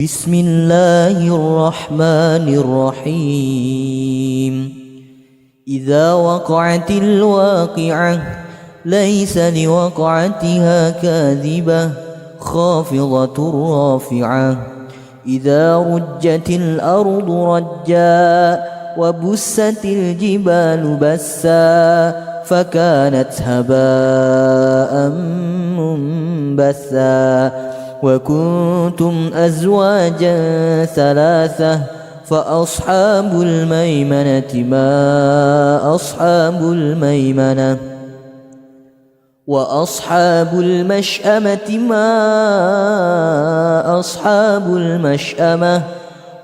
بسم الله الرحمن الرحيم إذا وقعت الواقعة ليس لوقعتها كاذبة خافضة رافعة إذا رجت الأرض رجا وبست الجبال بسا فكانت هباء منبثا وكنتم أزواجا ثلاثة فأصحاب الميمنة ما أصحاب الميمنة وأصحاب المشأمة ما أصحاب المشأمة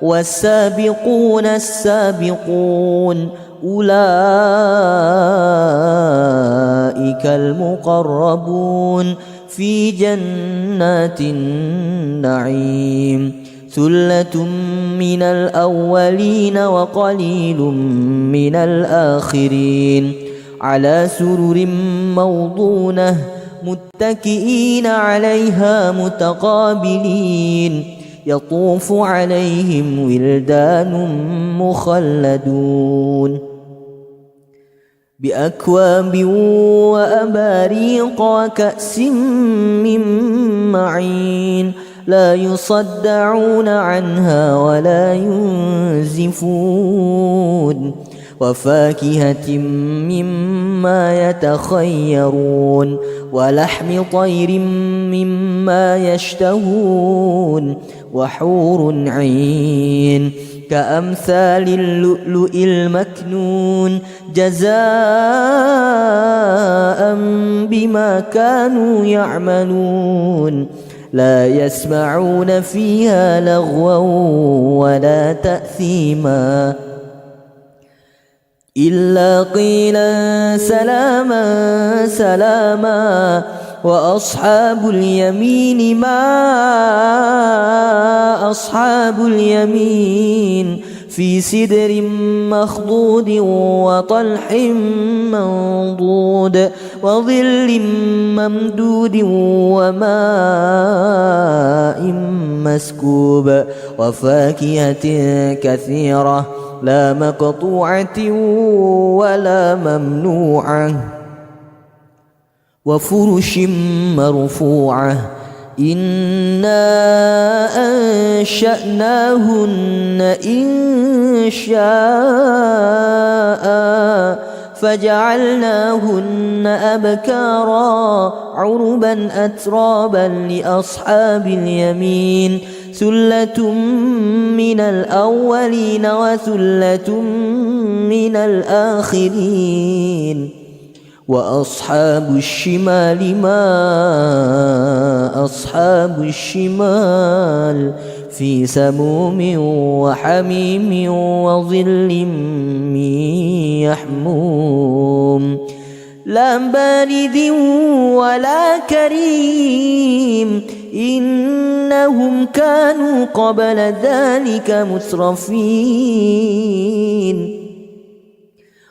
والسابقون السابقون أولئك المقربون في جنات النعيم ثلة من الأولين وقليل من الآخرين على سرر موضونة متكئين عليها متقابلين يطوف عليهم ولدان مخلدون بأكواب وأباريق وكأس من معين لا يصدعون عنها ولا ينزفون وفاكهة مما يتخيرون ولحم طير مما يشتهون وحور عين كأمثال اللؤلؤ المكنون جزاء بما كانوا يعملون لا يسمعون فيها لغوا ولا تأثيما إلا قيلا سلاما سلاما وأصحاب اليمين ما أصحاب اليمين في سدر مخضود وطلح منضود وظل ممدود وماء مسكوب وفاكهة كثيرة لا مقطوعة ولا ممنوعة وفرش مرفوعة إنا أنشأناهن إنشاء فجعلناهن أبكارا عربا أترابا لأصحاب اليمين ثلة من الأولين وثلة من الآخرين وأصحاب الشمال ما أصحاب الشمال في سموم وحميم وظل من يحموم لا بارد ولا كريم إنهم كانوا قبل ذلك مترفين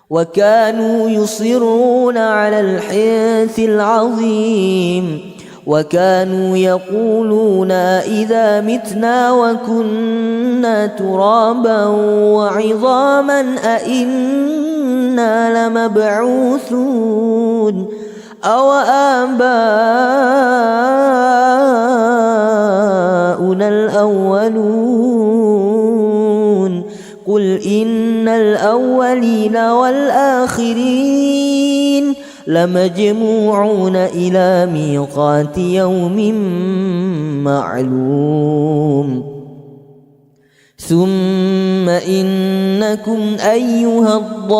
وكانوا يصرون على الحنث العظيم وكانوا يقولون إذا متنا وكنا ترابا وعظاما أئنا لمبعوثون أو آباؤنا الأولون قل إن الأولين والآخرين لمجموعون إلى ميقات يوم معلوم ثم إنكم أيها الضالون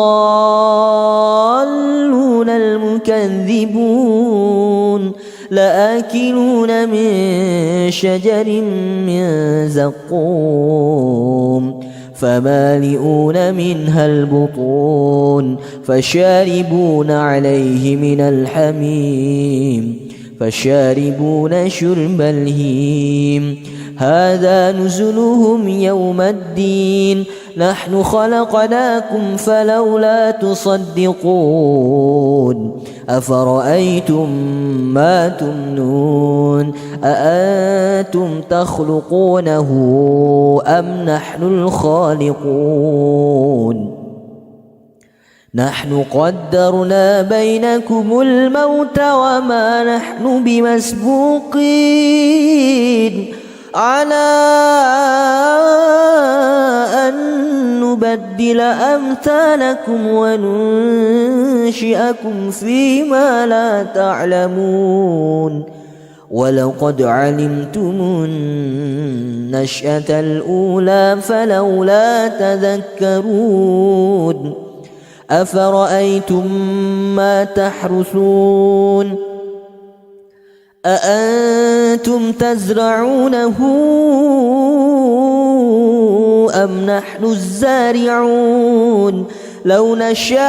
المكذبون لآكلون من شجر من زقوم فمالئون منها البطون فشاربون عليه من الحميم فشاربون شرب الهيم هذا نزلهم يوم الدين نحن خلقناكم فلولا تصدقون أفرأيتم ما تمنون أأنتم تخلقونه أم نحن الخالقون نحن قدرنا بينكم الموت وما نحن بمسبوقين على أن نبدل أمثالكم وننشئكم فيما لا تعلمون ولقد علمتم النشأة الأولى فلولا تذكرون أفرأيتم ما تحرثون أأنتم تزرعونه أم نحن الزارعون لو نشاء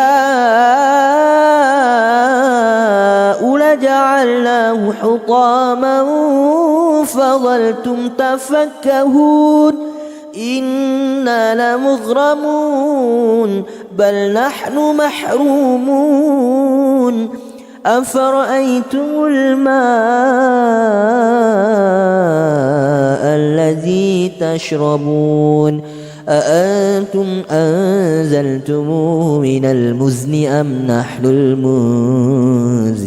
لجعلناه حطاما فظلتم تفكهون إنا لمغرمون بل نحن محرومون أفرأيتم الماء الذي تشربون أأنتم أنزلتموه من المزن أم نحن المنزلون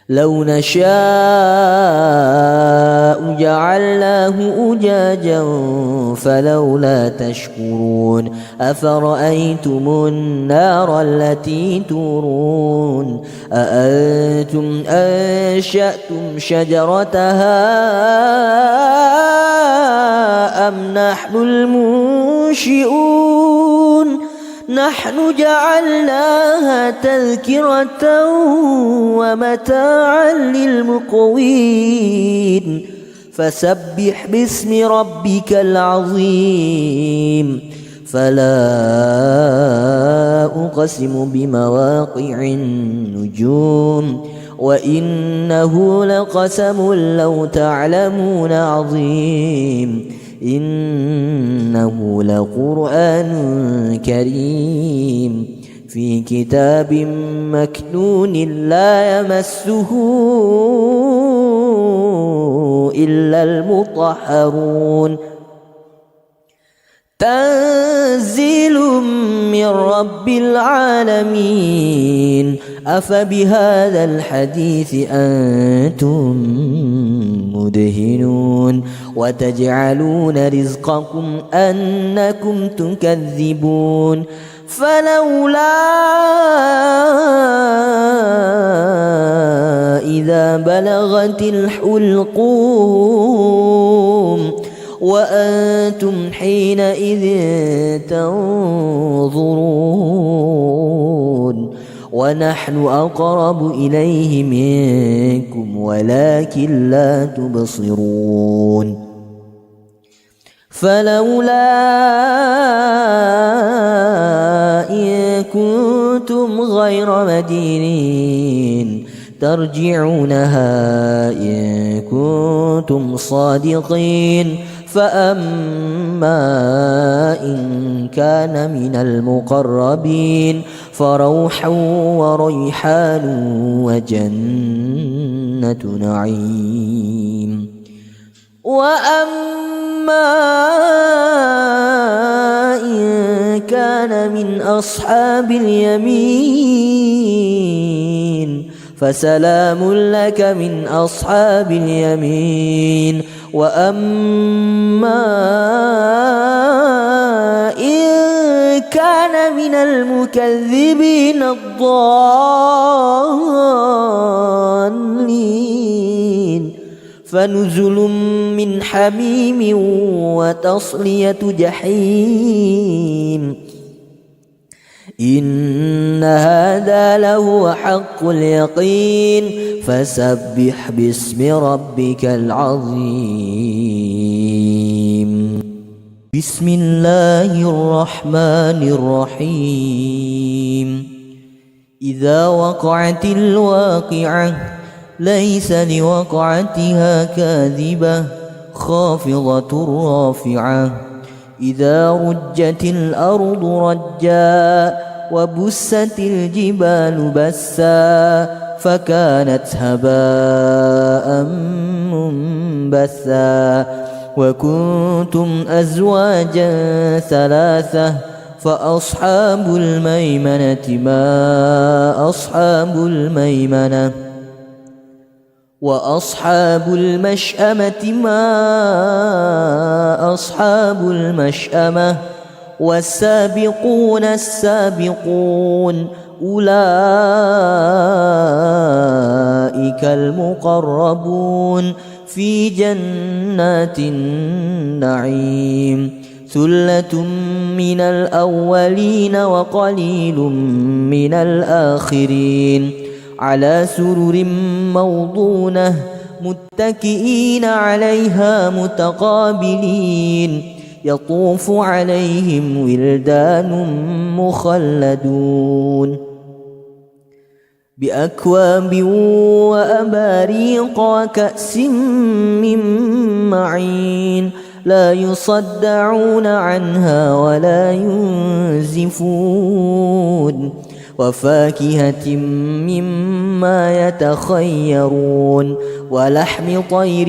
لو نشاء جعلناه أجاجا فلولا تشكرون أفرأيتم النار التي تورون أأنتم أنشأتم شجرتها أم نحن المنشئون نحن جعلناها تذكرة ومتاعا للمقوين فسبح باسم ربك العظيم فلا أقسم بمواقع النجوم وإنه لقسم لو تعلمون عظيم إنه لقرآن كريم في كتاب مكنون لا يمسه إلا المطهرون تنزيل من رب العالمين أفبهذا الحديث أنتم مدهنون وتجعلون رزقكم أنكم تكذبون فلولا إذا بلغت الحلقوم وأنتم حينئذ تنظرون ونحن أقرب إليه منكم ولكن لا تبصرون فلولا إن كنتم غير مدينين ترجعونها إن كنتم صادقين فأما إن كان من المقربين فروح وريحان وجنة نعيم وأما إن كان من أصحاب اليمين فسلام لك من أصحاب اليمين وأما إن كان من المكذبين الضالين فنزل من حميم وتصلية جحيم إن هذا لهو حق اليقين فسبح باسم ربك العظيم بسم الله الرحمن الرحيم إذا وقعت الواقعة ليس لوقعتها كاذبة خافضة رافعة إذا رجت الأرض رجا وبست الجبال بسا فكانت هباء منبثا وكنتم أزواجا ثلاثة فأصحاب الميمنة ما أصحاب الميمنة وأصحاب المشأمة ما أصحاب المشأمة والسابقون السابقون أولئك المقربون في جنات النعيم ثلة من الأولين وقليل من الآخرين على سرر موضونة متكئين عليها متقابلين يطوف عليهم ولدان مخلدون بأكواب وأباريق وكأس من معين لا يصدعون عنها ولا ينزفون وفاكهة مما يتخيرون ولحم طير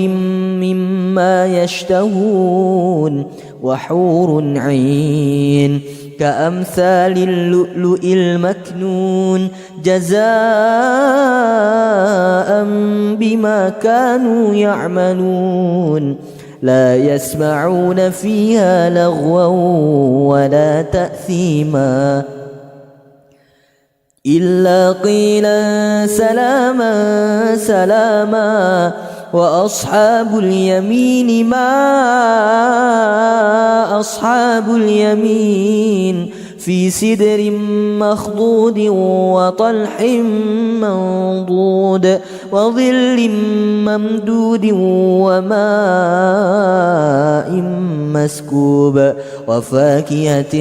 مما يشتهون وحور عين كأمثال اللؤلؤ المكنون جزاء بما كانوا يعملون لا يسمعون فيها لغوا ولا تأثيما إلا قيلا سلاما سلاما وأصحاب اليمين ما أصحاب اليمين في سدر مخضود وطلح منضود وظل ممدود وماء مسكوب وفاكهة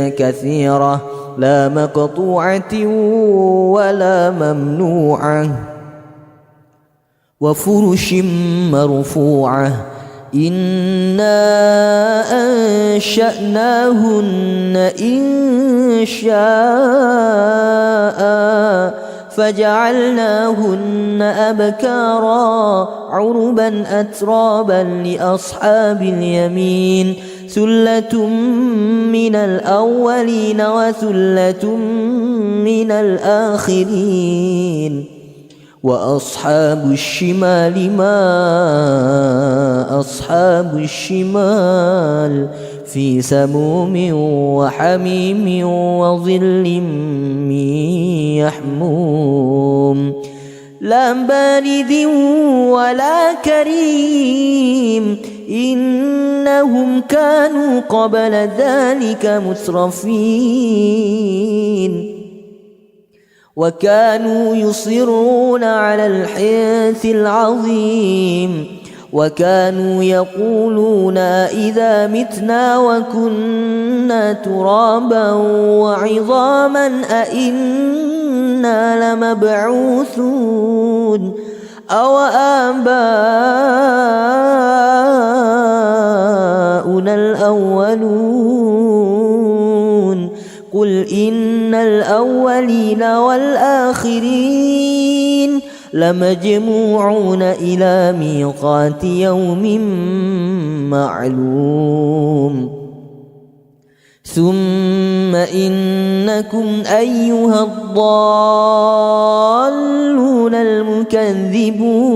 كثيرة لا مقطوعة ولا ممنوعة وفرش مرفوعة إنا أنشأناهن إنشاء فجعلناهن أبكارا عربا أترابا لأصحاب اليمين ثلة من الأولين وثلة من الآخرين وأصحاب الشمال ما أصحاب الشمال في سموم وحميم وظل من يحموم لا بارد ولا كريم إنهم كانوا قبل ذلك مترفين وكانوا يصرون على الحنث العظيم وكانوا يقولون إذا متنا وكنا ترابا وعظاما أئنا لمبعوثون أو آباؤنا الأولون قل إن الأولين والآخرين لمجموعون إلى ميقات يوم معلوم ثم إنكم أيها الضالون المكذبون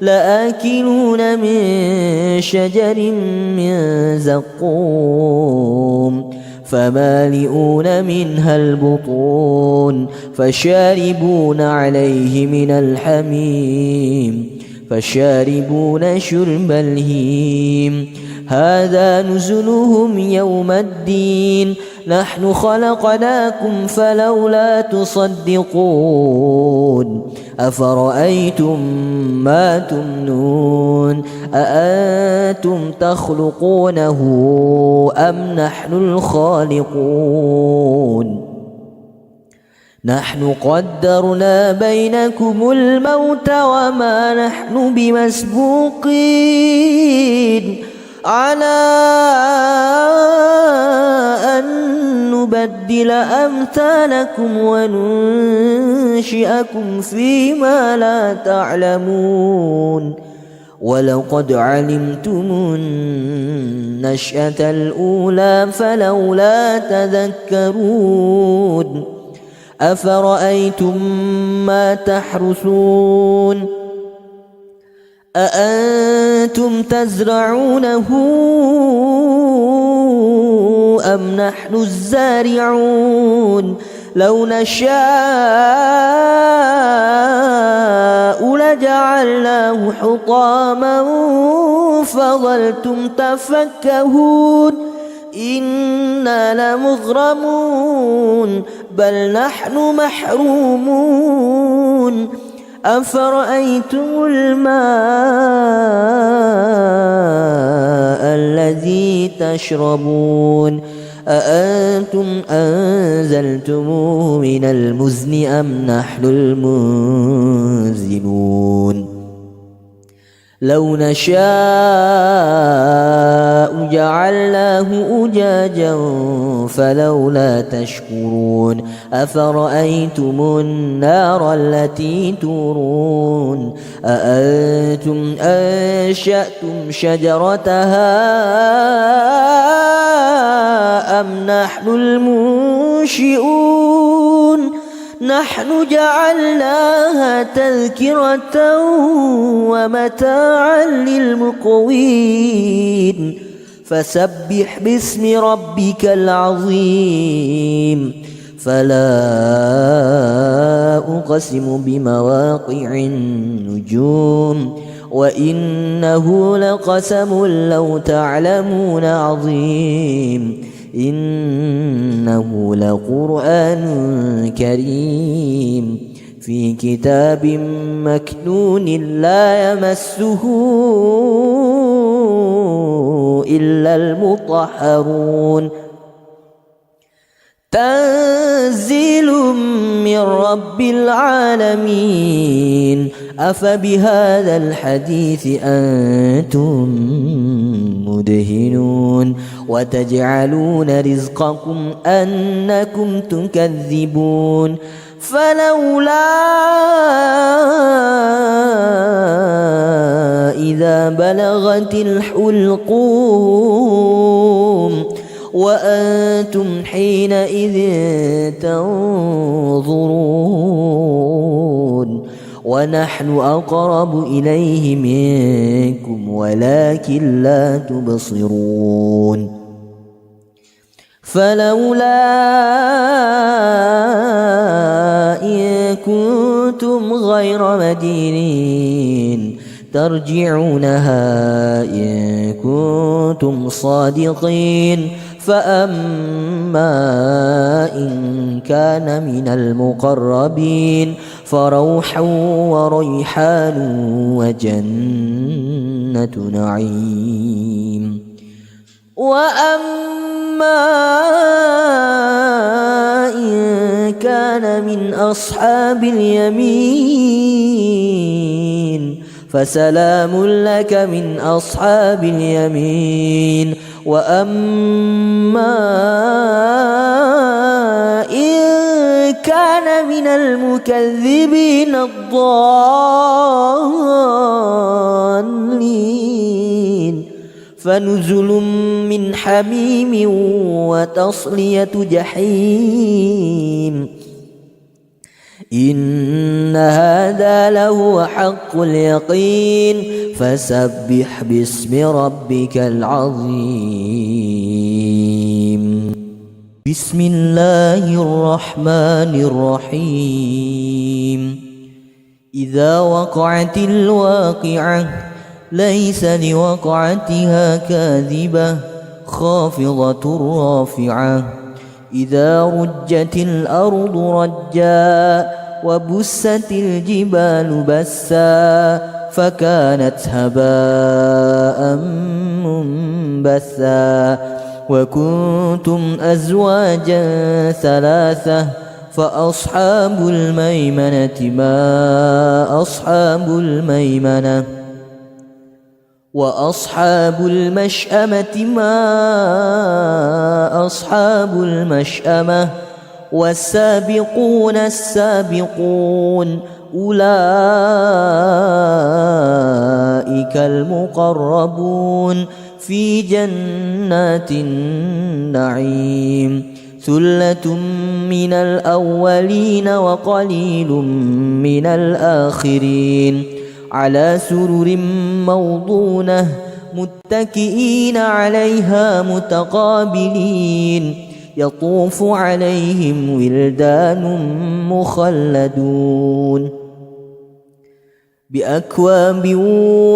لآكلون من شجر من زقوم فمالئون منها البطون فشاربون عليه من الحميم فشاربون شرب الهيم هذا نزلهم يوم الدين نحن خلقناكم فلولا تصدقون أفرأيتم ما تمنون أأنتم تخلقونه أم نحن الخالقون نحن قدرنا بينكم الموت وما نحن بمسبوقين على أن نبدل أمثالكم وننشئكم فيما لا تعلمون ولقد علمتم النشأة الأولى فلولا تذكرون أفرأيتم ما تحرثون أأنتم تزرعونه أم نحن الزارعون لو نشاء لجعلناه حطاما فظلتم تفكهون إنا لمغرمون بل نحن محرومون أفرأيتم الماء الذي تشربون أأنتم أنزلتموه من المزن أم نحن المنزلون لو نشاء جعلناه أجاجا فلولا تشكرون أفرأيتم النار التي تورون أأنتم أنشأتم شجرتها أم نحن المنشئون نحن جعلناها تذكرة ومتاعا للمقوين فسبح باسم ربك العظيم فلا أقسم بمواقع النجوم وإنه لقسم لو تعلمون عظيم إنه لقرآن كريم في كتاب مكنون لا يمسه إلا المطهرون تنزيل من رب العالمين أفبهذا الحديث أنتم مدهنون وتجعلون رزقكم أنكم تكذبون فلولا إذا بلغت الحلقوم وأنتم حينئذ تنظرون ونحن أقرب إليه منكم ولكن لا تبصرون فلولا إن كنتم غير مدينين ترجعونها إن كنتم صادقين فأما إن كان من المقربين فروح وريحان وجنة نعيم وأما إن كان من أصحاب اليمين فسلام لك من أصحاب اليمين وأما إن كان من المكذبين الضالين فنزل من حميم وتصلية جحيم إن هذا لهو حق اليقين فسبح باسم ربك العظيم بسم الله الرحمن الرحيم إذا وقعت الواقعة ليس لوقعتها كاذبة خافضة رافعة إذا رجت الأرض رجا وبست الجبال بسا فكانت هباء منبثا وكنتم أزواجا ثلاثة فأصحاب الميمنة ما أصحاب الميمنة وأصحاب المشأمة ما أصحاب المشأمة والسابقون السابقون أولئك المقربون في جنات النعيم ثلة من الأولين وقليل من الآخرين على سرر موضونة متكئين عليها متقابلين يطوف عليهم ولدان مخلدون بأكواب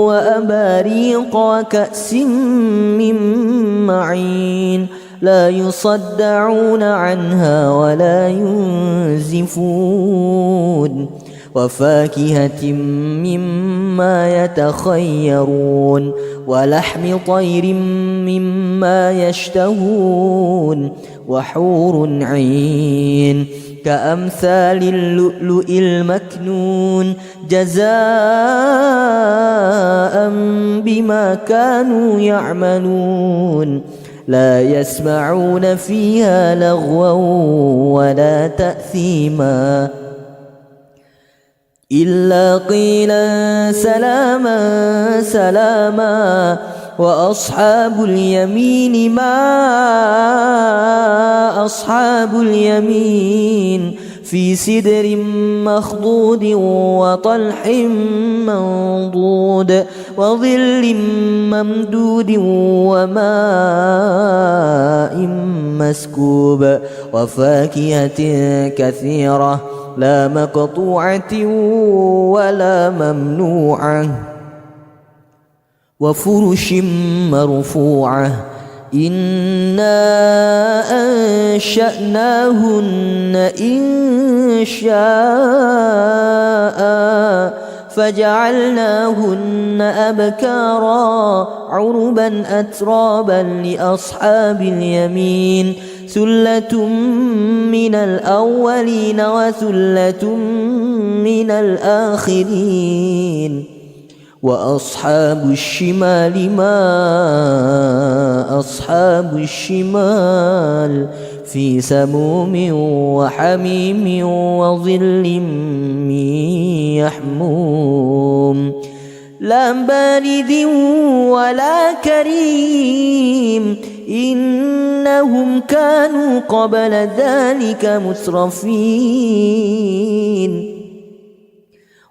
وأباريق وكأس من معين لا يصدعون عنها ولا ينزفون وفاكهة مما يتخيرون ولحم طير مما يشتهون وحور عين كأمثال اللؤلؤ المكنون جزاء بما كانوا يعملون لا يسمعون فيها لغوا ولا تأثيما إلا قيلا سلاما سلاما وأصحاب اليمين ما أصحاب اليمين في سدر مخضود وطلح منضود وظل ممدود وماء مسكوب وفاكهة كثيرة لا مقطوعة ولا ممنوعة وفرش مرفوعة إنا أنشأناهن إنشاء فجعلناهن أبكارا عربا أترابا لأصحاب اليمين ثلة من الأولين وثلة من الآخرين وأصحاب الشمال ما أصحاب الشمال في سموم وحميم وظل من يحموم لا بارد ولا كريم إنهم كانوا قبل ذلك مترفين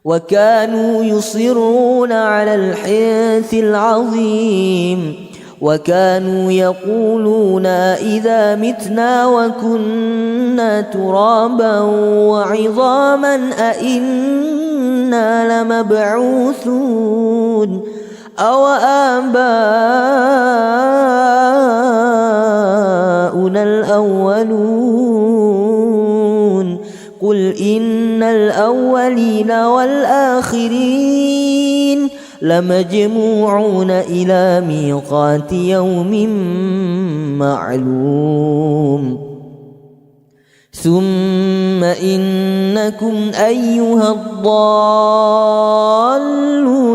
وكانوا يصرون على الحنث العظيم وكانوا يقولون إذا متنا وكنا ترابا وعظاما أئنا لمبعوثون أو آباؤنا الأولون قل إن الأولين والآخرين لمجموعون إلى ميقات يوم معلوم ثم إنكم أيها الضالون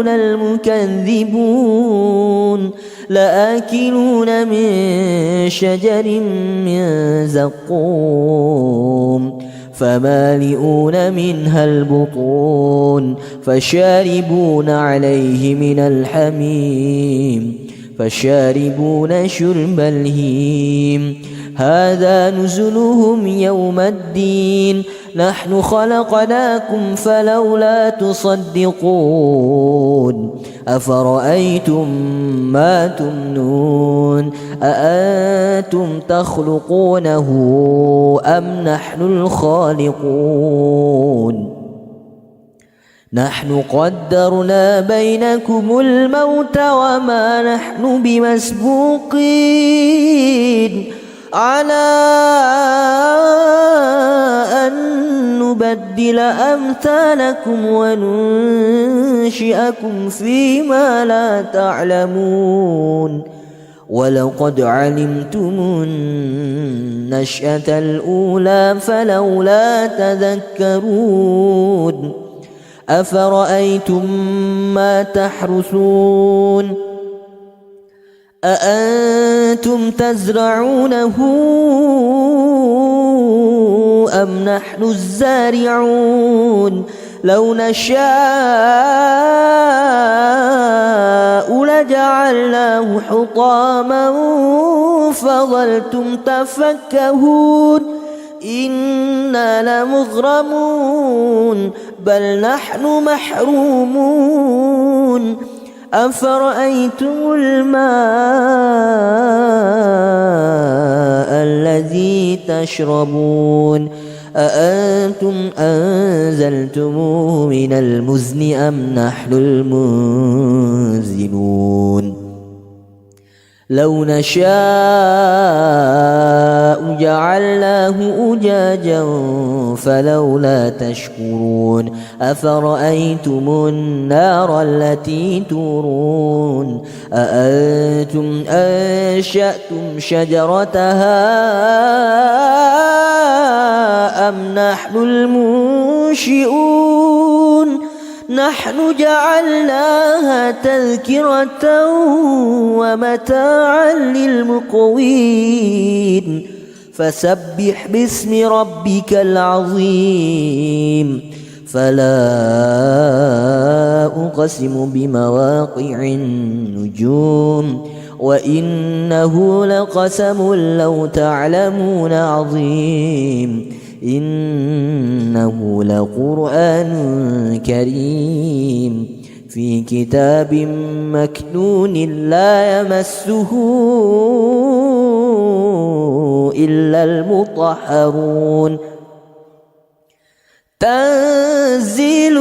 المكذبون لآكلون من شجر من زقوم فمالئون منها البطون فشاربون عليه من الحميم فشاربون شرب الهيم هذا نزلهم يوم الدين نحن خلقناكم فلولا تصدقون أفرأيتم ما تمنون أأنتم تخلقونه أم نحن الخالقون نحن قدرنا بينكم الموت وما نحن بمسبوقين على أن نبدل أمثالكم وننشئكم فيما لا تعلمون ولقد علمتم النشأة الأولى فلولا تذكرون أفرأيتم ما تحرثون أأنتم تزرعونه أم نحن الزارعون لو نشاء لجعلناه حطاما فظلتم تفكهون إنا لمغرمون بل نحن محرومون أفرأيتم الماء الذي تشربون أأنتم أنزلتموه من المزن أم نحن المنزلون لو نشاء جعلناه أجاجا فلولا تشكرون أفرأيتم النار التي تورون أأنتم أنشأتم شجرتها أم نحن المنشئون نحن جعلناها تذكرة ومتاعا للمقوين فسبح باسم ربك العظيم فلا أقسم بمواقع النجوم وإنه لقسم لو تعلمون عظيم إنه لقرآن كريم في كتاب مكنون لا يمسه إلا المطهرون تنزيل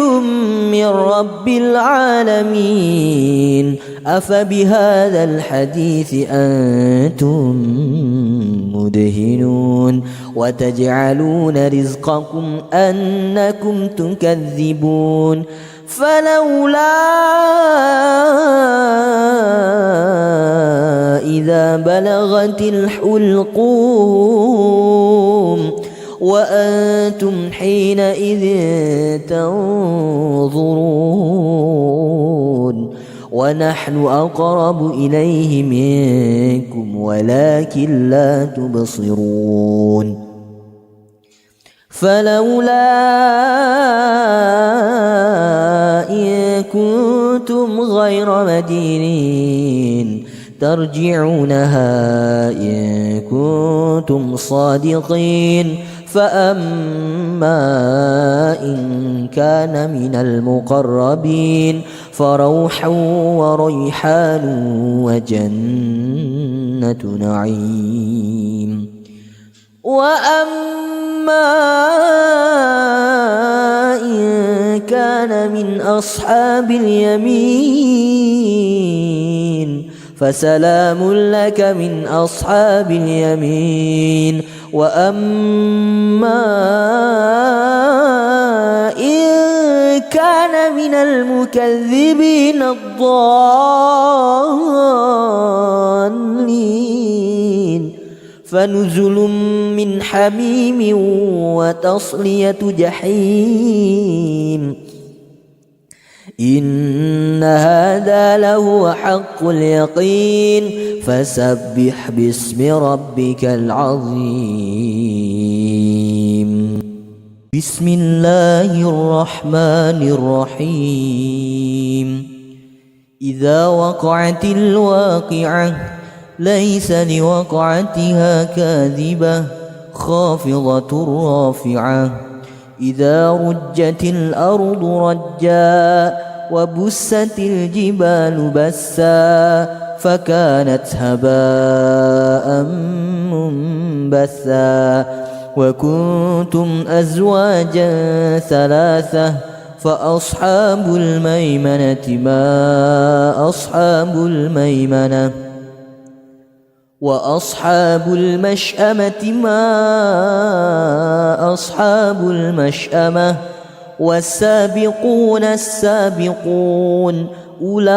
من رب العالمين أفبهذا الحديث أنتم مدهنون وتجعلون رزقكم أنكم تكذبون فلولا إذا بلغت الحلقوم وأنتم حينئذ تنظرون ونحن أقرب إليه منكم ولكن لا تبصرون فلولا إن كنتم غير مدينين ترجعونها إن كنتم صادقين فأما إن كان من المقربين فروح وريحان وجنة نعيم وأما إن كان من أصحاب اليمين فسلام لك من أصحاب اليمين وأما إن كان من المكذبين الضالين فنزل من حميم وتصلية جحيم إن هذا لهو حق اليقين فسبح باسم ربك العظيم بسم الله الرحمن الرحيم إذا وقعت الواقعة ليس لوقعتها كاذبة خافضة رافعة إذا رجت الأرض رجا وبست الجبال بسا فكانت هباء منبثا وكنتم أزواجا ثلاثة فأصحاب الميمنة ما أصحاب الميمنة وأصحاب المشأمة ما أصحاب المشأمة والسابقون السابقون أولئك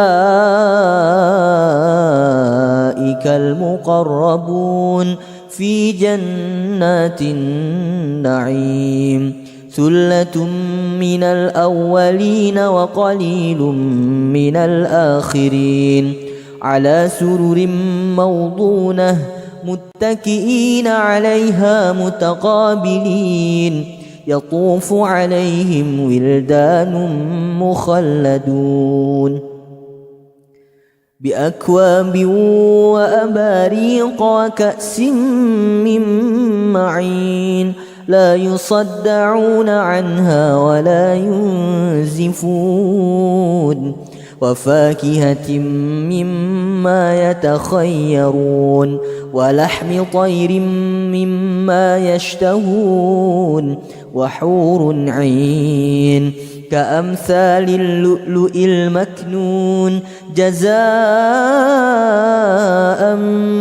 أولئك المقربون في جنات النعيم ثلة من الأولين وقليل من الآخرين على سرر موضونة متكئين عليها متقابلين يطوف عليهم ولدان مخلدون بأكواب وأباريق وكأس من معين لا يصدعون عنها ولا ينزفون وفاكهة مما يتخيرون ولحم طير مما يشتهون وحور عين كأمثال اللؤلؤ المكنون جزاء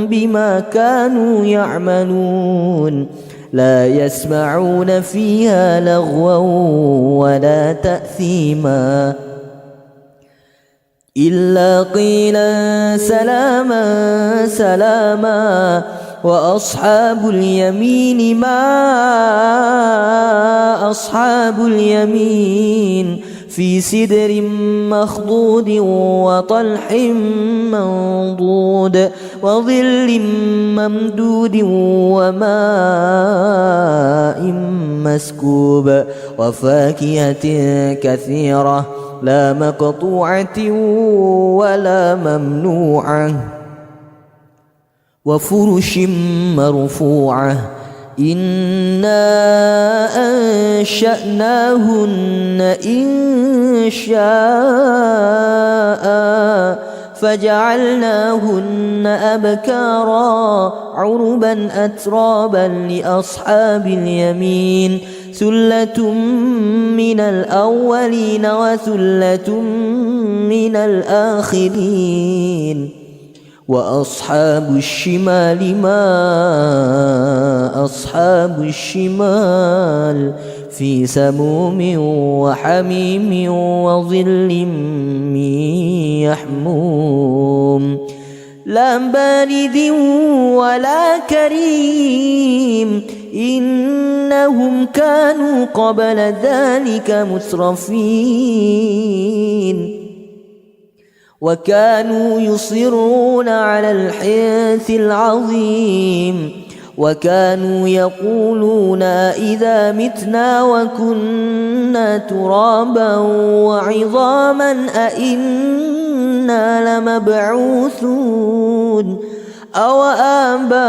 بما كانوا يعملون لا يسمعون فيها لغوا ولا تأثيما إلا قيلا سلاما سلاما وأصحاب اليمين ما أصحاب اليمين في سدر مخضود وطلح منضود وظل ممدود وماء مسكوب وفاكهة كثيرة لا مقطوعة ولا ممنوعة وفرش مرفوعة إنا أنشأناهن إنشاء فجعلناهن أبكارا عربا أترابا لأصحاب اليمين ثلة من الأولين وثلة من الآخرين وأصحاب الشمال ما أصحاب الشمال في سموم وحميم وظل من يحموم لا بارد ولا كريم إنهم كانوا قبل ذلك مترفين وكانوا يصرون على الحنث العظيم وكانوا يقولون إذا متنا وكنا ترابا وعظاما أئنا لمبعوثون أو آباؤنا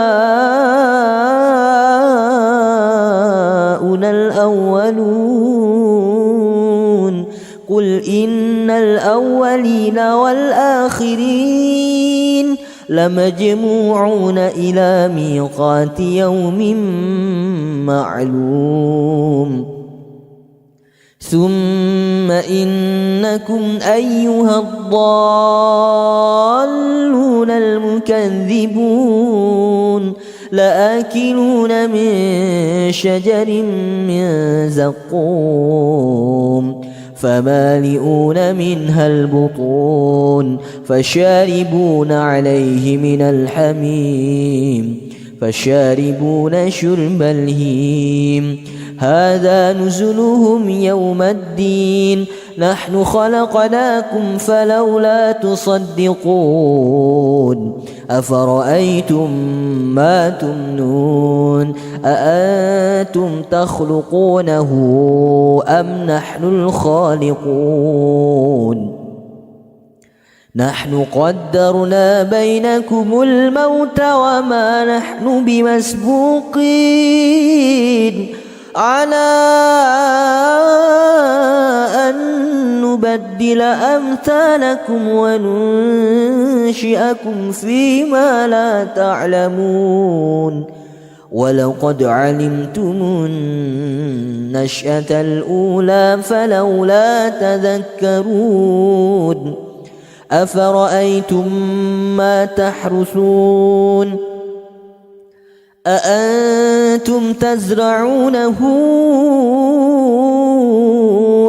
الأولون قل إن الأولين والآخرين لمجموعون إلى ميقات يوم معلوم ثم إنكم أيها الضالون المكذبون لآكلون من شجر من زقوم فمالئون منها البطون فشاربون عليه من الحميم فشاربون شرب الهيم هذا نزلهم يوم الدين نحن خلقناكم فلولا تصدقون أفرأيتم ما تمنون أأنتم تخلقونه أم نحن الخالقون نحن قدرنا بينكم الموت وما نحن بمسبوقين على أن نبدل أمثالكم وننشئكم فيما لا تعلمون ولقد علمتم النشأة الأولى فلولا تذكرون أفرأيتم ما تحرثون أأنتم تزرعونه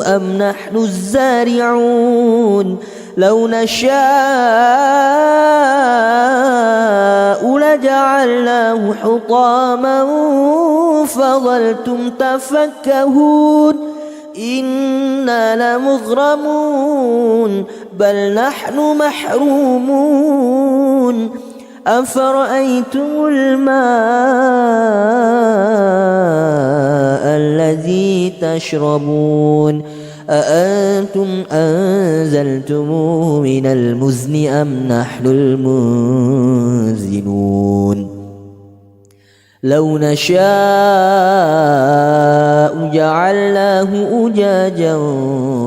أم نحن الزارعون لو نشاء جعلناه حطاما فظلتم تفكهون إنا لمغرمون بل نحن محرومون أفرأيتم الماء الذي تشربون أأنتم أنزلتموه من المزن أم نحن المنزلون لو نشاء جعلناه أجاجا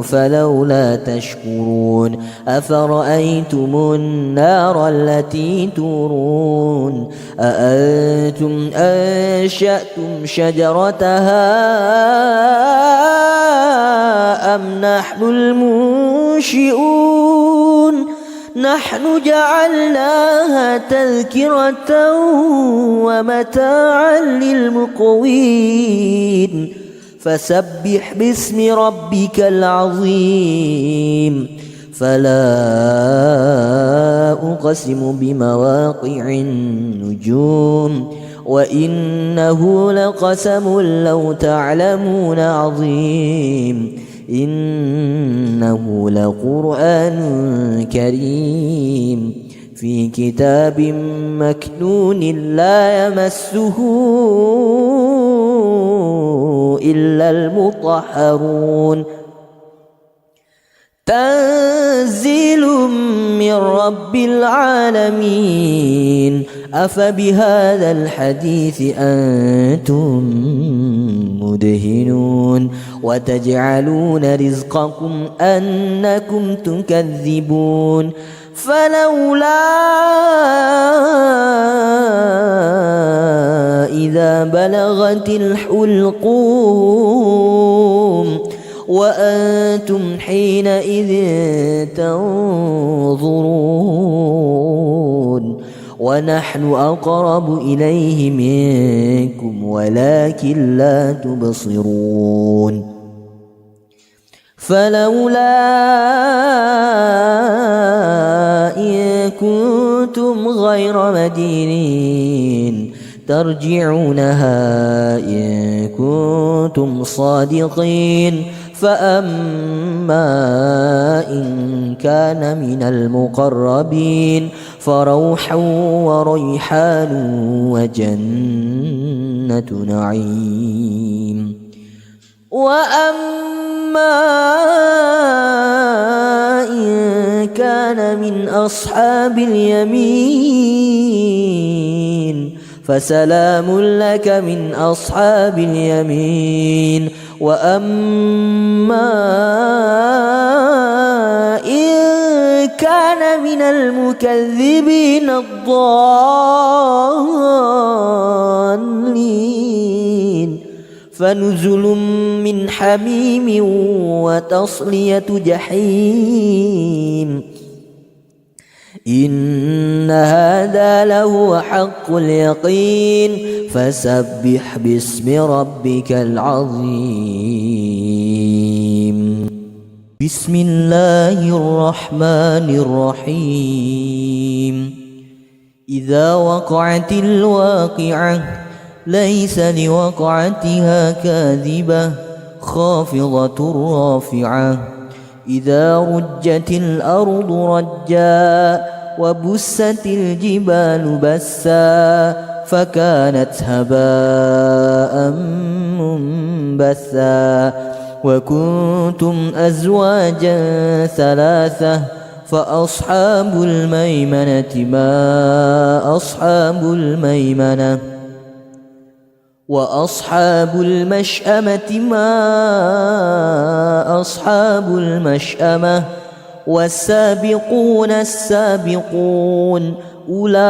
فلولا تشكرون أفرأيتم النار التي تورون أأنتم أنشأتم شجرتها أم نحن المنشئون نحن جعلناها تذكرة ومتاعا للمقوين فسبح باسم ربك العظيم فلا أقسم بمواقع النجوم وإنه لقسم لو تعلمون عظيم إنه لقرآن كريم في كتاب مكنون لا يمسه إلا المطهرون تنزيل من رب العالمين أفبهذا الحديث أنتم مدهنون وتجعلون رزقكم أنكم تكذبون فلولا إذا بلغت الحلقوم وأنتم حينئذ تنظرون ونحن أقرب إليه منكم ولكن لا تبصرون فلولا إن كنتم غير مدينين ترجعونها إن كنتم صادقين فأما إن كان من المقربين فروح وريحان وجنة نعيم وأما إن كان من أصحاب اليمين فسلام لك من أصحاب اليمين وأما إن كان من المكذبين الضالين فنزل من حميم وتصلية جحيم إن هذا لهو حق اليقين فسبح باسم ربك العظيم بسم الله الرحمن الرحيم إذا وقعت الواقعة ليس لوقعتها كاذبة خافضة رافعة إذا رجت الأرض رجا وبست الجبال بسا فكانت هباء منبثا وكنتم أزواجا ثلاثة فأصحاب الميمنة ما أصحاب الميمنة وأصحاب المشأمة ما أصحاب المشأمة والسابقون السابقون أولئك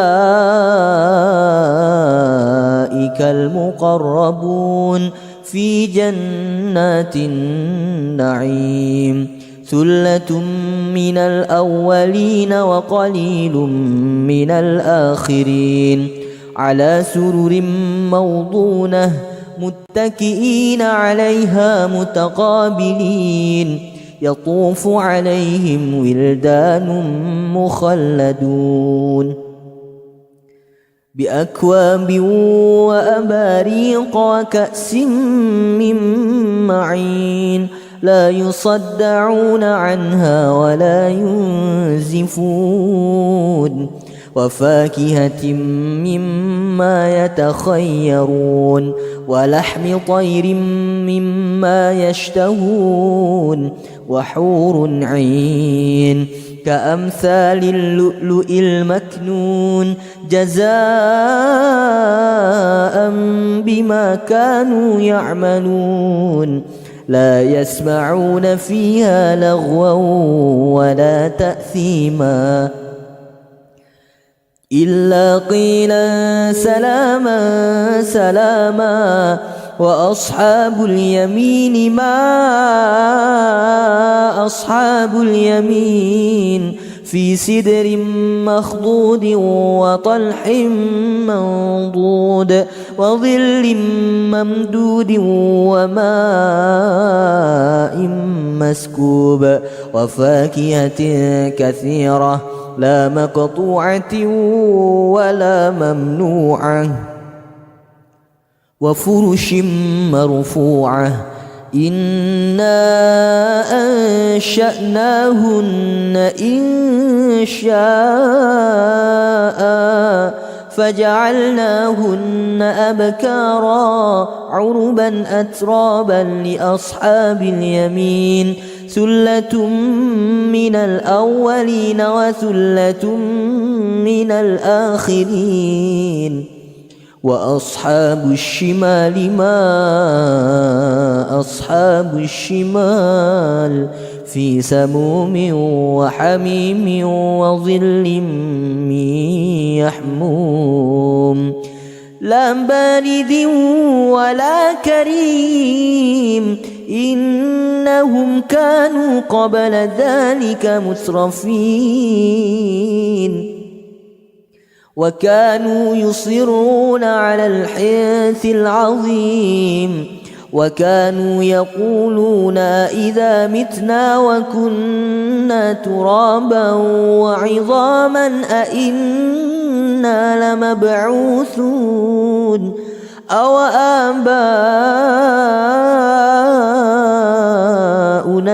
المقربون في جنات النعيم ثلة من الأولين وقليل من الآخرين على سرر موضونة متكئين عليها متقابلين يطوف عليهم ولدان مخلدون بأكواب وأباريق وكأس من معين لا يصدعون عنها ولا ينزفون وفاكهة مما يتخيرون ولحم طير مما يشتهون وحور عين كأمثال اللؤلؤ المكنون جزاء بما كانوا يعملون لا يسمعون فيها لغوا ولا تأثيما إلا قيلا سلاما سلاما وأصحاب اليمين ما أصحاب اليمين في سدر مخضود وطلح منضود وظل ممدود وماء مسكوب وفاكهة كثيرة لا مقطوعة ولا ممنوعة وفرش مرفوعة إنا أنشأناهن إنشاء فجعلناهن أبكارا عربا أترابا لأصحاب اليمين ثلة من الأولين وثلة من الآخرين وأصحاب الشمال ما أصحاب الشمال في سموم وحميم وظل من يحموم لا بارد ولا كريم إنهم كانوا قبل ذلك مترفين وكانوا يصرون على الحنث العظيم وكانوا يقولون إذا متنا وكنا ترابا وعظاما أئنا لمبعوثون أو آباؤنا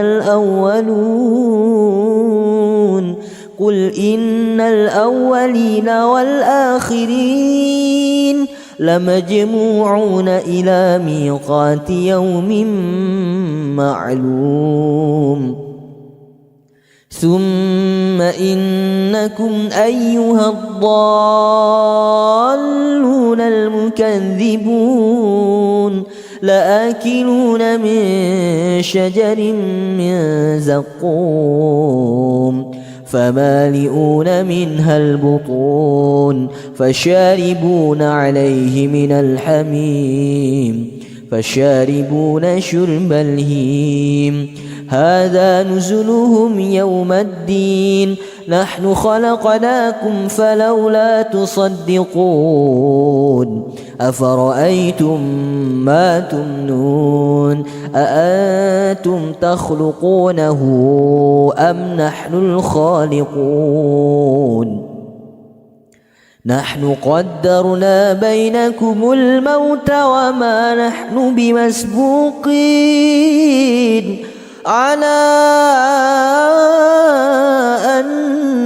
الأولون قل إن الأولين والآخرين لمجموعون إلى ميقات يوم معلوم ثم إنكم أيها الضالون المكذبون لآكلون من شجر من زقوم فمالئون منها البطون فشاربون عليه من الحميم فشاربون شرب الهيم هذا نزلهم يوم الدين نحن خلقناكم فلولا تصدقون أفرأيتم ما تمنون أأنتم تخلقونه أم نحن الخالقون نحن قدرنا بينكم الموت وما نحن بمسبوقين على أن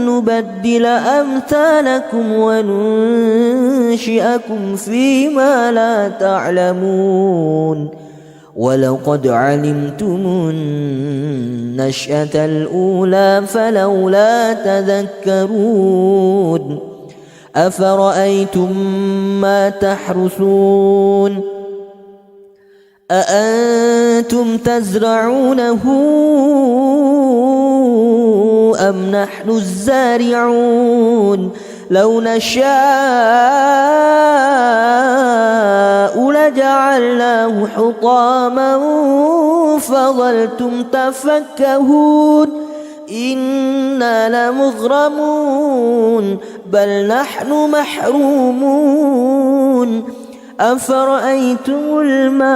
نبدل أمثالكم وننشئكم فيما لا تعلمون ولقد علمتم النشأة الأولى فلولا تذكرون أفرأيتم ما تحرثون أأنتم تزرعونه أم نحن الزارعون لو نشاء لجعلناه حطاما فظلتم تفكهون إنا لمغرمون بل نحن محرومون أفرأيتم الماء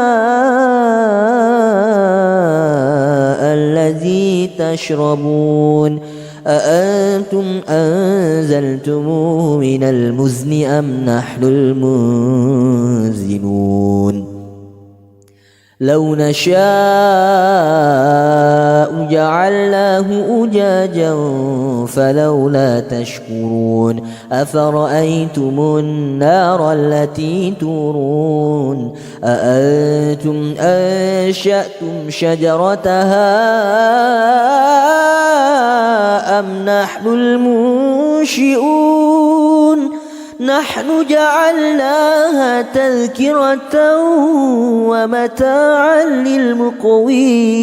الذي تشربون أأنتم أنزلتموه من المزن أم نحن المنزلون لو نشاء جعلناه أجاجا فلولا تشكرون أفرأيتم النار التي تورون أأنتم أنشأتم شجرتها أم نحن المنشئون نحن جعلناها تذكرة ومتاعا للمقوين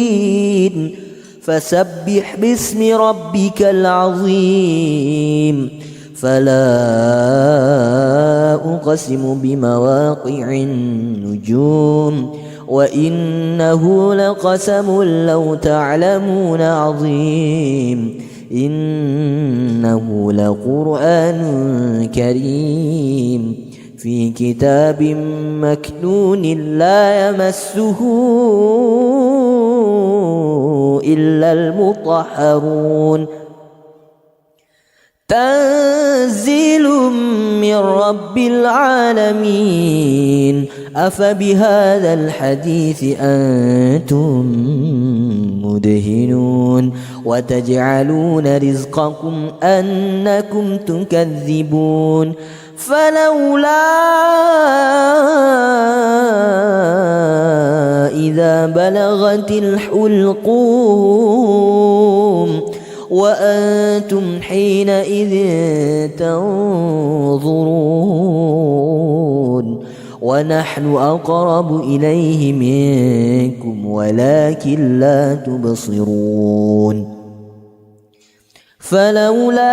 فسبح باسم ربك العظيم فلا أقسم بمواقع النجوم وإنه لقسم لو تعلمون عظيم إنه لقرآن كريم في كتاب مكنون لا يمسه إلا المطهرون تنزيل من رب العالمين أفبهذا الحديث أنتم مدهنون وتجعلون رزقكم أنكم تكذبون فلولا إذا بلغت الحلقوم وأنتم حينئذ تنظرون ونحن أقرب إليه منكم ولكن لا تبصرون فلولا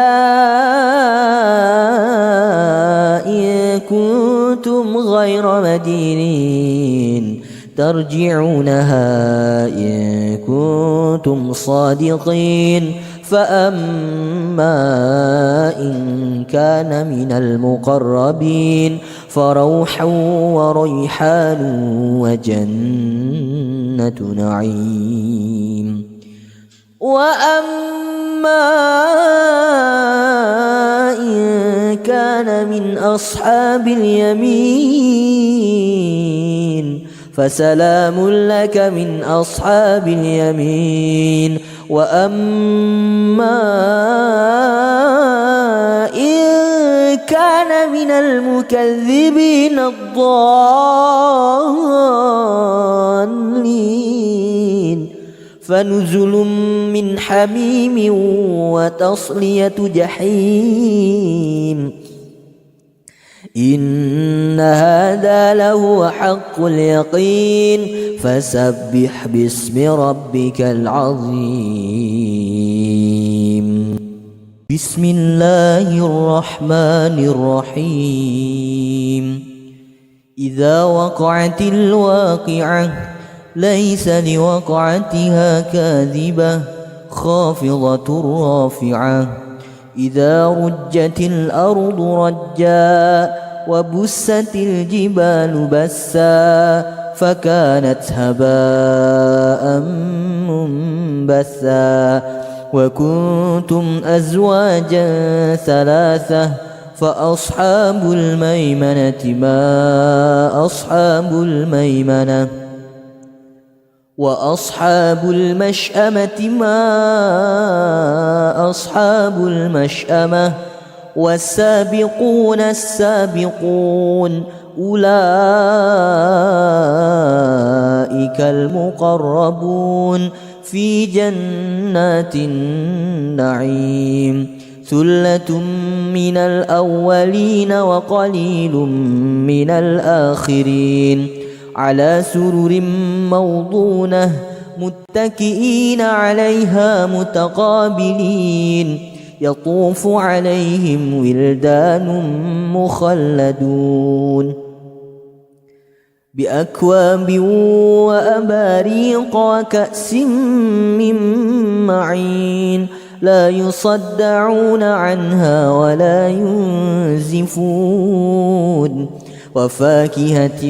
إن كنتم غير مدينين ترجعونها إن كنتم صادقين فأما إن كان من المقربين فروح وريحان وجنة نعيم وأما إن كان من أصحاب اليمين فسلام لك من أصحاب اليمين وأما إن كان من المكذبين الضالين فنزل من حميم وتصلية جحيم إن هذا لهو حق اليقين فسبح باسم ربك العظيم بسم الله الرحمن الرحيم إذا وقعت الواقعة ليس لوقعتها كاذبة خافضة رافعة إذا رجت الأرض رجا وبست الجبال بسا فكانت هباء منبثا وكنتم أزواجا ثلاثة فأصحاب الميمنة ما أصحاب الميمنة وأصحاب المشأمة ما أصحاب المشأمة والسابقون السابقون أولئك المقربون في جنات النعيم ثلة من الأولين وقليل من الآخرين على سرر موضونة متكئين عليها متقابلين يطوف عليهم ولدان مخلدون بأكواب وأباريق وكأس من معين لا يصدعون عنها ولا ينزفون وفاكهة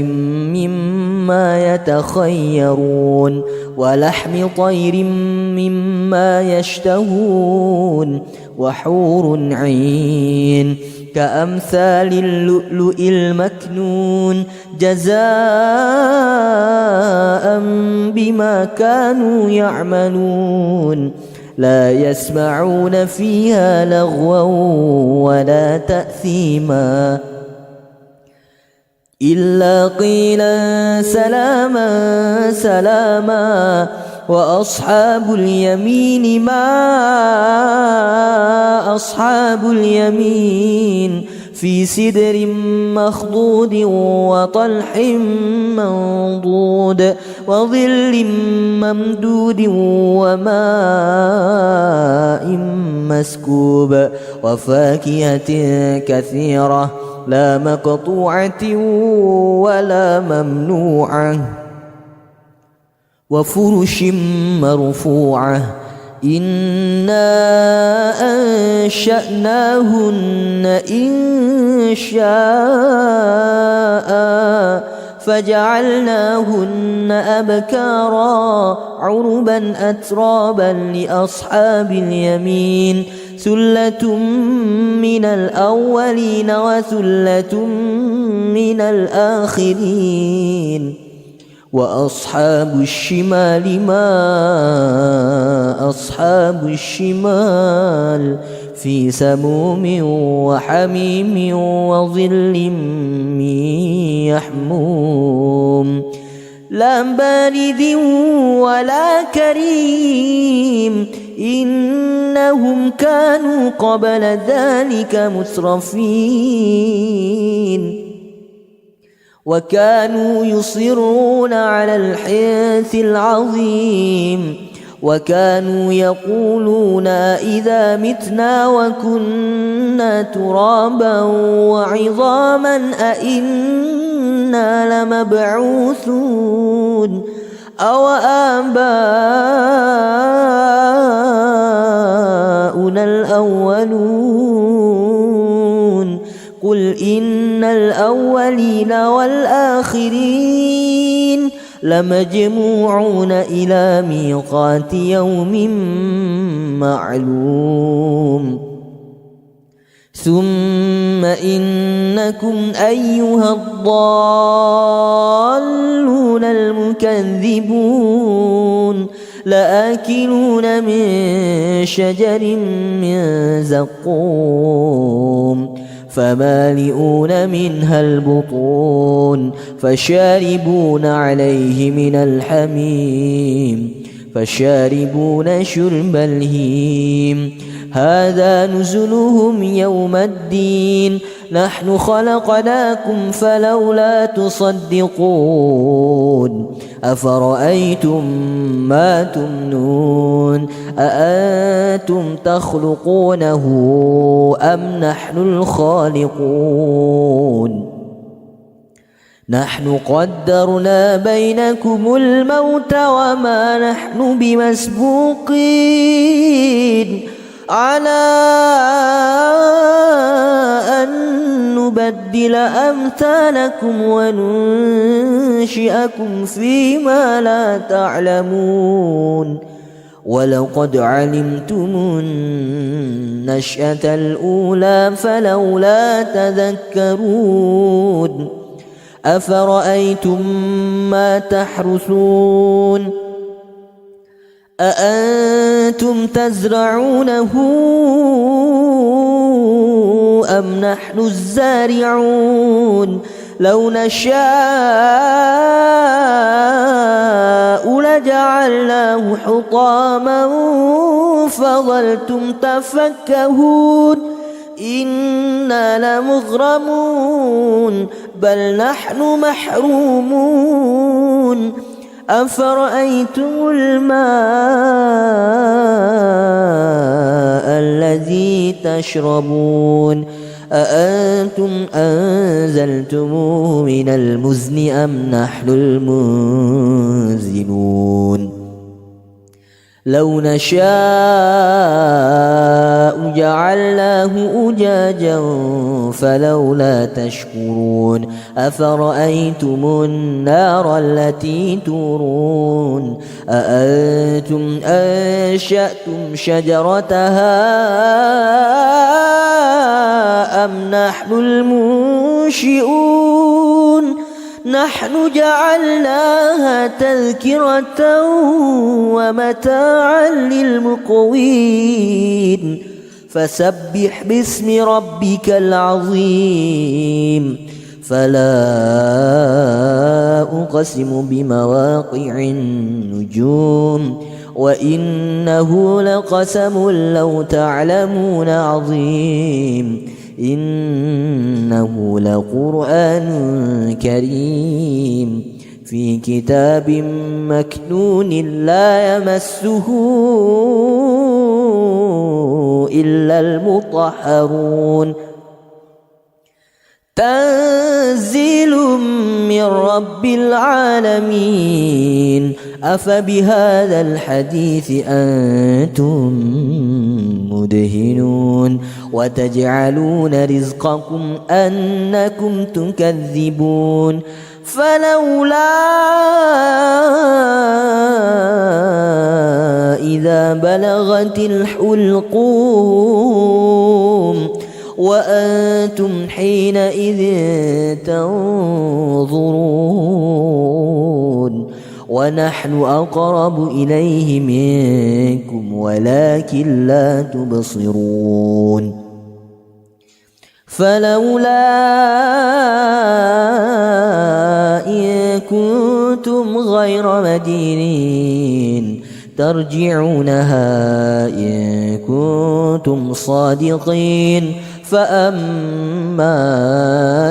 مما يتخيرون ولحم طير مما يشتهون وحور عين كأمثال اللؤلؤ المكنون جزاء بما كانوا يعملون لا يسمعون فيها لغوا ولا تأثيما إلا قيلا سلاما سلاما وأصحاب اليمين ما أصحاب اليمين في سدر مخضود وطلح منضود وظل ممدود وماء مسكوب وفاكهة كثيرة لا مقطوعة ولا ممنوعة وفرش مرفوعة إنا أنشأناهن إنشاء فجعلناهن أبكارا عربا أترابا لأصحاب اليمين ثلة من الأولين وثلة من الآخرين وأصحاب الشمال ما أصحاب الشمال في سموم وحميم وظل من يحموم لا بارد ولا كريم إنهم كانوا قبل ذلك مترفين وكانوا يصرون على الحنث العظيم وكانوا يقولون إذا متنا وكنا ترابا وعظاما أئنا لمبعوثون أو آباؤنا الأولون قل إن الأولين والآخرين لمجموعون إلى ميقات يوم معلوم ثم إنكم أيها الضالون المكذبون لآكلون من شجر من زقوم فمالئون منها البطون فشاربون عليه من الحميم فشاربون شرب الهيم هذا نزلهم يوم الدين نحن خلقناكم فلولا تصدقون أفرأيتم ما تمنون أأنتم تخلقونه أم نحن الخالقون نحن قدرنا بينكم الموت وما نحن بمسبوقين على أن نبدل أمثالكم وننشئكم فيما لا تعلمون ولقد علمتم النشأة الأولى فلولا تذكرون أفرأيتم ما تحرثون أأنتم تزرعونه أم نحن الزارعون لو نشاء لجعلناه حطاما فظلتم تفكهون إنا لمغرمون بل نحن محرومون أفرأيتم الماء الذي تشربون أأنتم أنزلتموه من المزن أم نحن المنزلون لو نشاء جعلناه أجاجا فلولا تشكرون أفرأيتم النار التي تورون أأنتم أنشأتم شجرتها أم نحن المنشئون نحن جعلناها تذكرة ومتاعا للمقوين فسبح باسم ربك العظيم فلا أقسم بمواقع النجوم وإنه لقسم لو تعلمون عظيم إنه لقرآن كريم في كتاب مكنون لا يمسه إلا المطهرون تنزيل من رب العالمين أفبهذا الحديث أنتم مدهنون وتجعلون رزقكم أنكم تكذبون فلولا إذا بلغت الحلقوم وأنتم حينئذ تنظرون ونحن أقرب إليه منكم ولكن لا تبصرون فلولا إن كنتم غير مدينين ترجعونها إن كنتم صادقين فأما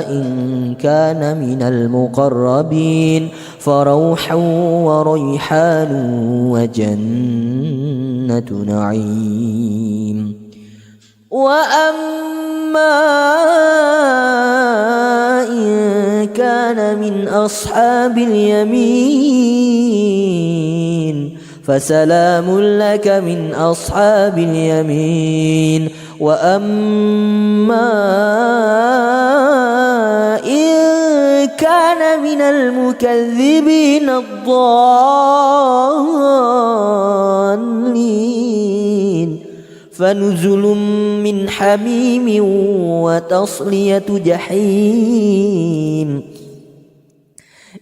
إن كان من المقربين فروح وريحان وجنة نعيم وأما إن كان من أصحاب اليمين فسلام لك من أصحاب اليمين وأما إن كان من المكذبين الضالين فنزل من حميم وتصلية جحيم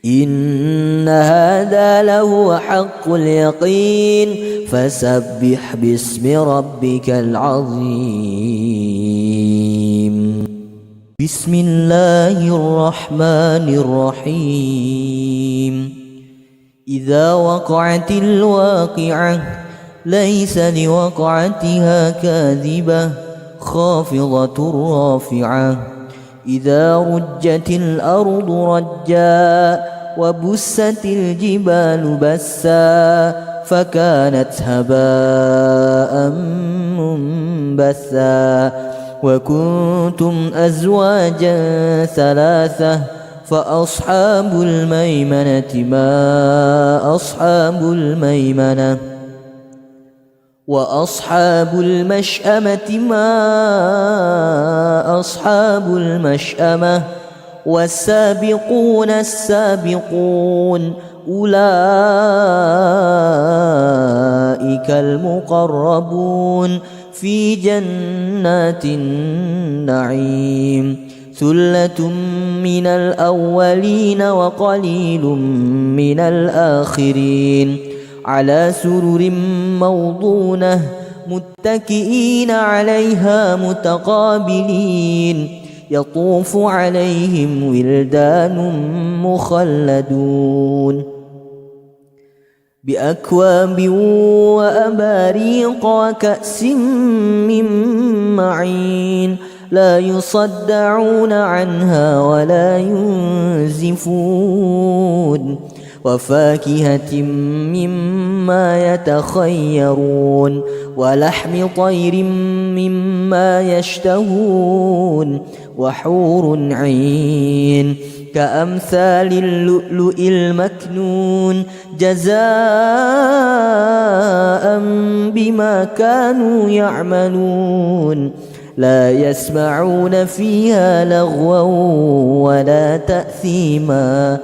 إن هذا لهو حق اليقين فسبح باسم ربك العظيم بسم الله الرحمن الرحيم إذا وقعت الواقعة ليس لوقعتها كاذبة خافضة رافعة إذا رجت الأرض رجا وبست الجبال بسا فكانت هباء منبثا وكنتم أزواجا ثلاثة فأصحاب الميمنة ما أصحاب الميمنة وأصحاب المشأمة ما أصحاب المشأمة والسابقون السابقون أولئك المقربون في جنات النعيم ثلة من الأولين وقليل من الآخرين على سرر موضونة متكئين عليها متقابلين يطوف عليهم ولدان مخلدون بأكواب وأباريق وكأس من معين لا يصدعون عنها ولا ينزفون وفاكهة مما يتخيرون ولحم طير مما يشتهون وحور عين كأمثال اللؤلؤ المكنون جزاء بما كانوا يعملون لا يسمعون فيها لغوا ولا تأثيما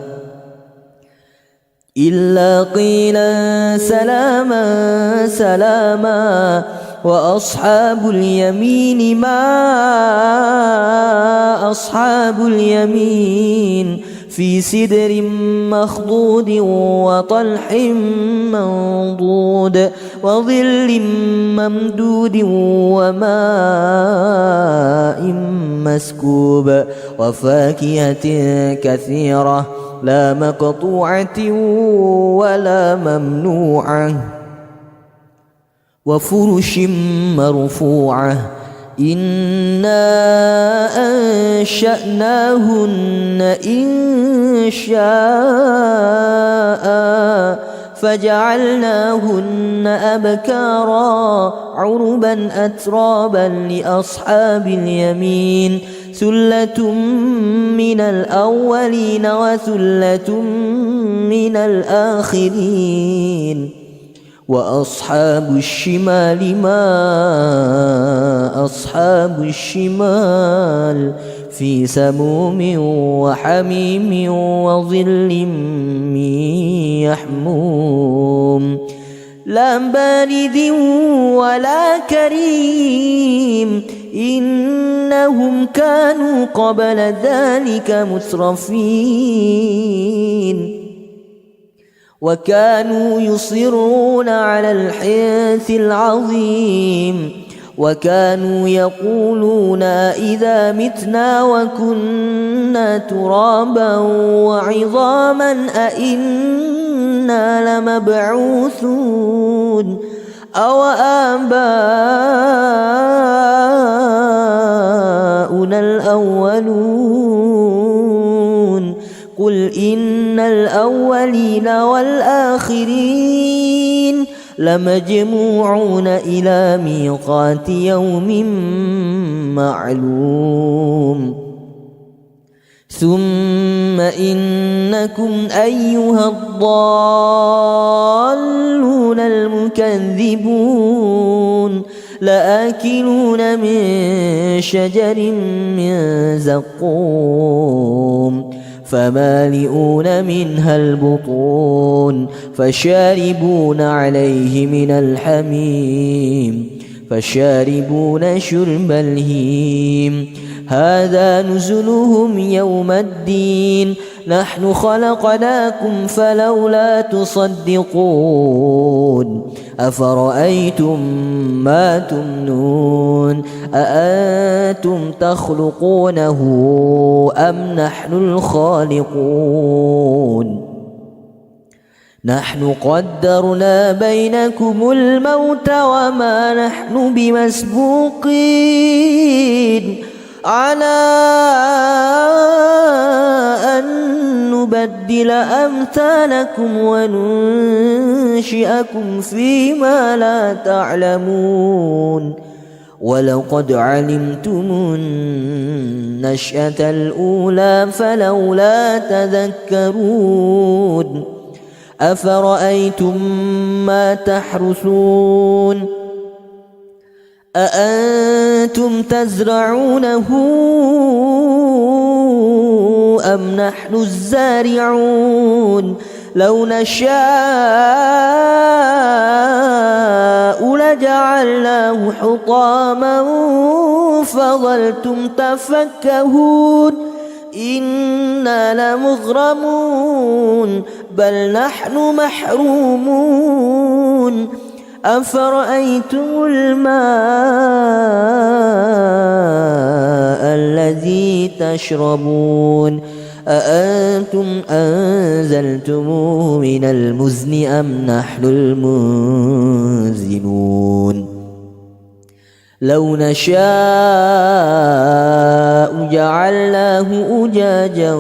إلا قيلا سلاما سلاما وأصحاب اليمين ما أصحاب اليمين في سدر مخضود وطلح منضود وظل ممدود وماء مسكوب وفاكهة كثيرة لا مقطوعة ولا ممنوعة وفرش مرفوعة إنا أنشأناهن إنشاء فجعلناهن أبكارا عربا أترابا لأصحاب اليمين ثلة من الأولين وثلة من الآخرين وأصحاب الشمال ما أصحاب الشمال في سموم وحميم وظل من يحموم لا بارد ولا كريم إنهم كانوا قبل ذلك مترفين وكانوا يصرون على الحنث العظيم وكانوا يقولون إذا متنا وكنا ترابا وعظاما أئنا لمبعوثون أو آباؤنا الأولون قل إن الأولين والآخرين لمجموعون إلى ميقات يوم معلوم ثم إنكم أيها الضالون المكذبون لآكلون من شجر من زقوم فمالئون منها البطون فشاربون عليه من الحميم فشاربون شرب الهيم هذا نزلهم يوم الدين نحن خلقناكم فلولا تصدقون أفرأيتم ما تمنون أأنتم تخلقونه أم نحن الخالقون نحن قدرنا بينكم الموت وما نحن بمسبوقين على أن نبدل أمثالكم وننشئكم فيما لا تعلمون ولقد علمتم النشأة الأولى فلولا تذكرون أفرأيتم ما تحرثون أأنتم تزرعونه أم نحن الزارعون لو نشاء لجعلناه حطاما فظلتم تفكهون إنا لمغرمون بل نحن محرومون أفرأيتم الماء الذي تشربون أأنتم أنزلتموه من المزن أم نحن المنزلون لو نشاء جعلناه أجاجا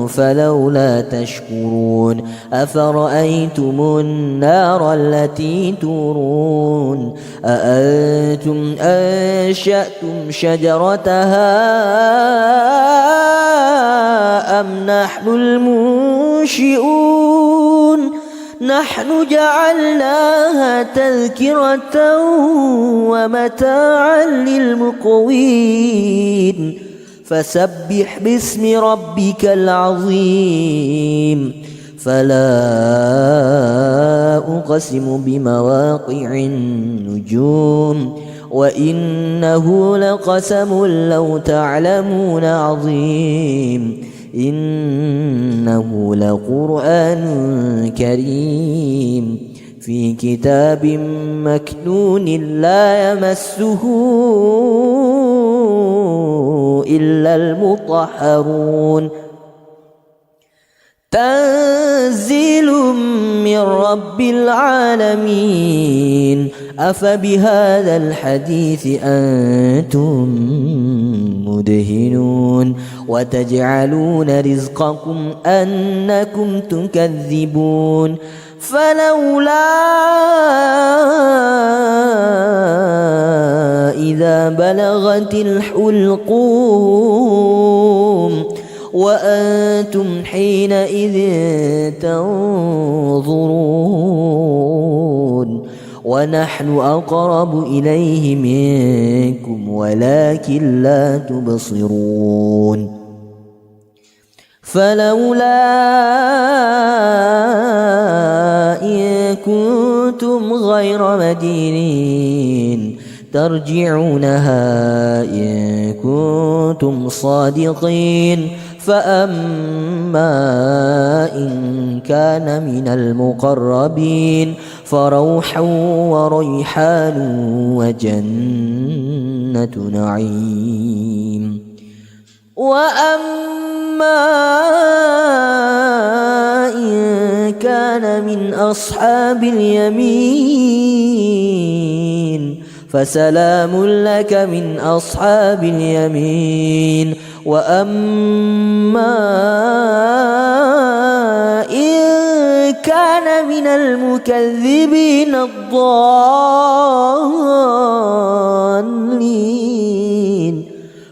فلولا تشكرون أفرأيتم النار التي تورون أأنتم أنشأتم شجرتها أم نحن المنشئون نحن جعلناها تذكرة ومتاعا للمقوين فسبح باسم ربك العظيم فلا أقسم بمواقع النجوم وإنه لقسم لو تعلمون عظيم إنه لقرآن كريم في كتاب مكنون لا يمسه إلا المطهرون تنزيل من رب العالمين أفبهذا الحديث أنتم مدهنون وتجعلون رزقكم أنكم تكذبون فلولا إذا بلغت الحلقوم وأنتم حينئذ تنظرون ونحن أقرب إليه منكم ولكن لا تبصرون فلولا إن كنتم غير مدينين ترجعونها إن كنتم صادقين فأما إن كان من المقربين فروح وريحان وجنة نعيم وأما إن كان من أصحاب اليمين فسلام لك من أصحاب اليمين وأما إن كان من المكذبين الضالين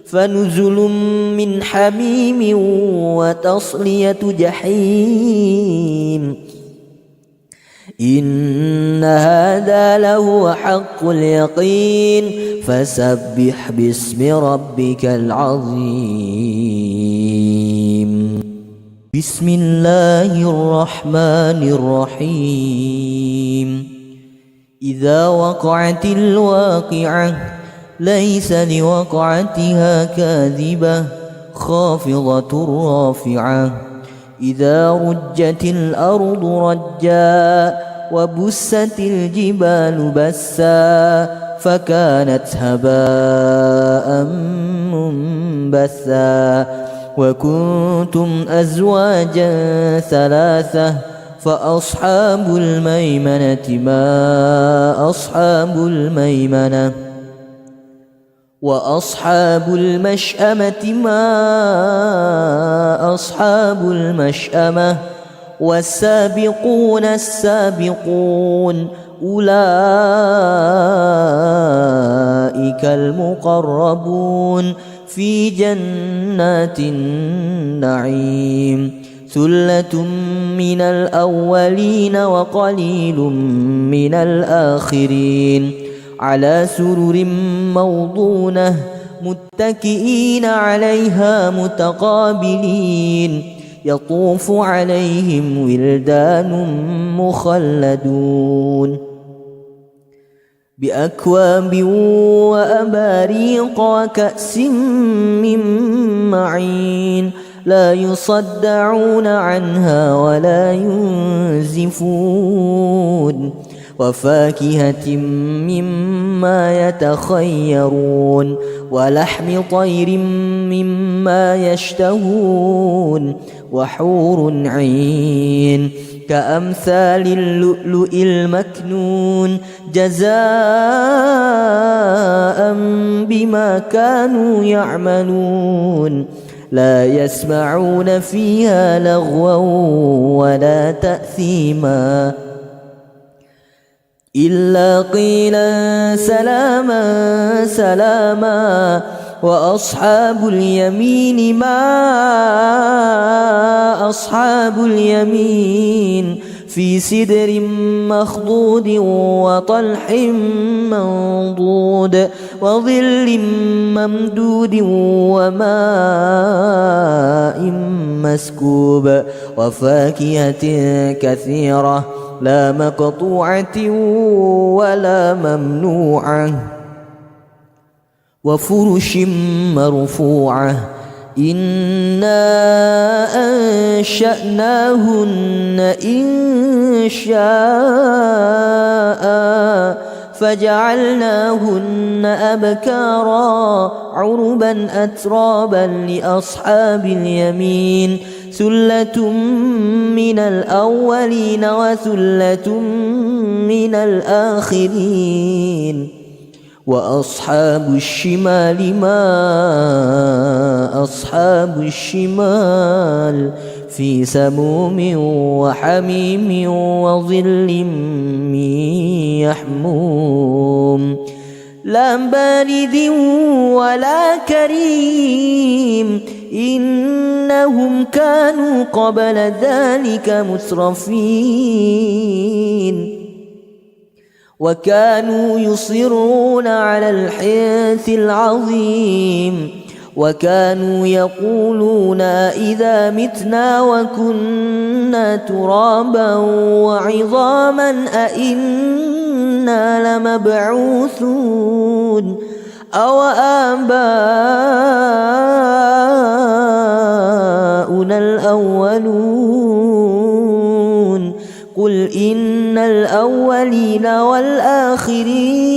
فنزل من حميم وتصلية جحيم إن هذا لهو حق اليقين فسبح باسم ربك العظيم بسم الله الرحمن الرحيم إذا وقعت الواقعة ليس لوقعتها كاذبة خافضة رافعة إذا رجت الأرض رجا وبست الجبال بسا فكانت هباء منبثا وكنتم أزواجا ثلاثة فأصحاب الميمنة ما أصحاب الميمنة وأصحاب المشأمة ما أصحاب المشأمة والسابقون السابقون أولئك المقربون في جنات النعيم ثلة من الأولين وقليل من الآخرين على سرر موضونة متكئين عليها متقابلين يطوف عليهم ولدان مخلدون بأكواب وأباريق وكأس من معين لا يصدعون عنها ولا ينزفون وفاكهة مما يتخيرون ولحم طير مما يشتهون وحور عين كأمثال اللؤلؤ المكنون جزاء بما كانوا يعملون لا يسمعون فيها لغوا ولا تأثيما إلا قيلا سلاما سلاما وأصحاب اليمين ما أصحاب اليمين في سدر مخضود وطلح منضود وظل ممدود وماء مسكوب وفاكهة كثيرة لا مقطوعة ولا ممنوعة وفرش مرفوعة إنا أنشأناهن إنشاء فجعلناهن أبكارا عربا أترابا لأصحاب اليمين ثلة من الأولين وثلة من الآخرين وأصحاب الشمال ما أصحاب الشمال في سموم وحميم وظل من يحموم لا بارد ولا كريم إنهم كانوا قبل ذلك مسرفين وكانوا يصرون على الحنث العظيم وكانوا يقولون إذا متنا وكنا ترابا وعظاما أئنا لمبعوثون أو آباؤنا الأولون قل إن الأولين والآخرين